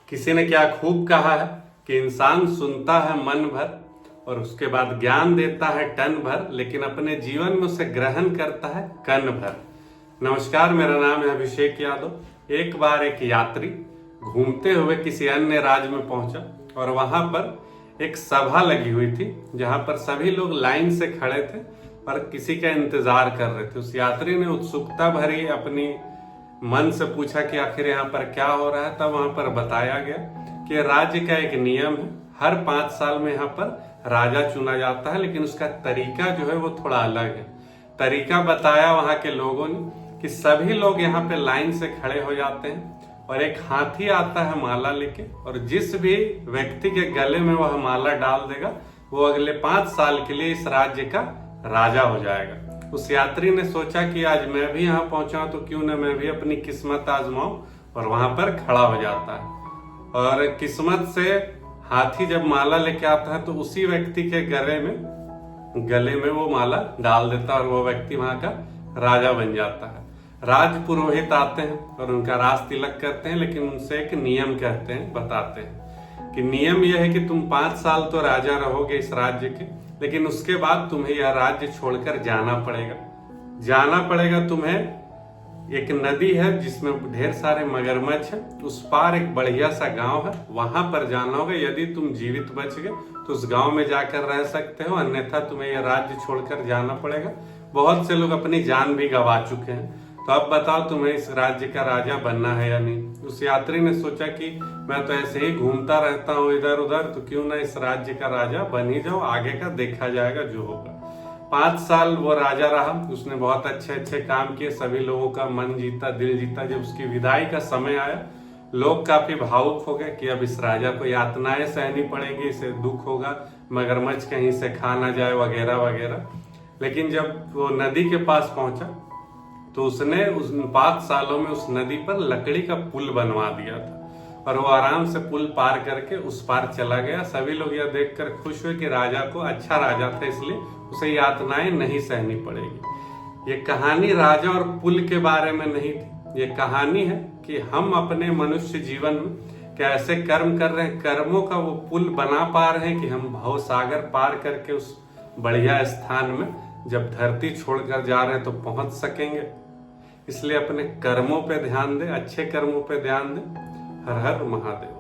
किसी ने क्या खूब कहा है कि इंसान सुनता है मन भर और उसके बाद ज्ञान देता है टन भर, लेकिन अपने जीवन में उसे ग्रहण करता है कण भर। नमस्कार, मेरा नाम है अभिषेक यादव। एक बार एक यात्री घूमते हुए किसी अन्य राज्य में पहुंचा और वहां पर एक सभा लगी हुई थी जहां पर सभी लोग लाइन से खड़े थे और किसी का इंतजार कर रहे थे। उस यात्री ने उत्सुकता भरी अपनी मन से पूछा कि आखिर यहाँ पर क्या हो रहा है। तब वहां पर बताया गया कि राज्य का एक नियम है, हर 5 साल में यहाँ पर राजा चुना जाता है, लेकिन उसका तरीका जो है वो थोड़ा अलग है। तरीका बताया वहां के लोगों ने कि सभी लोग यहाँ पे लाइन से खड़े हो जाते हैं और एक हाथी आता है माला लेके, और जिस भी व्यक्ति के गले में वह माला डाल देगा वो अगले 5 साल के लिए इस राज्य का राजा हो जाएगा। उस यात्री ने सोचा कि आज मैं भी यहाँ पहुंचा तो क्यों न मैं भी अपनी किस्मत आजमाऊं, और वहां पर खड़ा हो जाता है। और किस्मत से हाथी जब माला लेके आता है तो उसी व्यक्ति के गले में वो माला डाल देता है और वो व्यक्ति वहां का राजा बन जाता है। राज पुरोहित आते हैं और उनका राज तिलक करते हैं, लेकिन उनसे एक नियम कहते हैं, बताते हैं कि नियम यह है कि तुम 5 साल तो राजा रहोगे इस राज्य के, लेकिन उसके बाद तुम्हें यह राज्य छोड़कर जाना पड़ेगा तुम्हें। एक नदी है जिसमें ढेर सारे मगरमच्छ है, उस पार एक बढ़िया सा गांव है, वहां पर जाना होगा। यदि तुम जीवित बच गए तो उस गांव में जाकर रह सकते हो, अन्यथा तुम्हें यह राज्य छोड़कर जाना पड़ेगा। बहुत से लोग अपनी जान भी गंवा चुके हैं। तो अब बताओ तुम्हें इस राज्य का राजा बनना है या नहीं। उस यात्री ने सोचा कि मैं तो ऐसे ही घूमता रहता हूँ इधर उधर, तो क्यों ना इस राज्य का राजा बन ही जाओ, आगे का देखा जाएगा जो होगा। 5 साल वो राजा रहा, उसने बहुत अच्छे अच्छे काम किए, सभी लोगों का मन जीता, दिल जीता। जब उसकी विदाई का समय आया, लोग काफी भावुक हो गए कि अब इस राजा को यातनाएं सहनी पड़ेंगी, इसे दुख होगा, मगरमच्छ कहीं से खा ना जाए वगैरह वगैरह। लेकिन जब वो नदी के पास पहुंचा तो उसने उस 5 सालों में उस नदी पर लकड़ी का पुल बनवा दिया था और वो आराम से पुल पार करके उस पार चला गया। सभी लोग यह देखकर खुश हुए कि राजा को, अच्छा राजा था इसलिए उसे यातनाएं नहीं सहनी पड़ेगी। ये कहानी राजा और पुल के बारे में नहीं थी, ये कहानी है कि हम अपने मनुष्य जीवन में कैसे कर्म कर रहे हैं, कर्मों का वो पुल बना पा रहे हैं कि हम भव सागर पार करके उस बढ़िया स्थान में जब धरती छोड़कर जा रहे हैं तो पहुंच सकेंगे। इसलिए अपने कर्मों पे ध्यान दें, अच्छे कर्मों पे ध्यान दें। हर हर महादेव।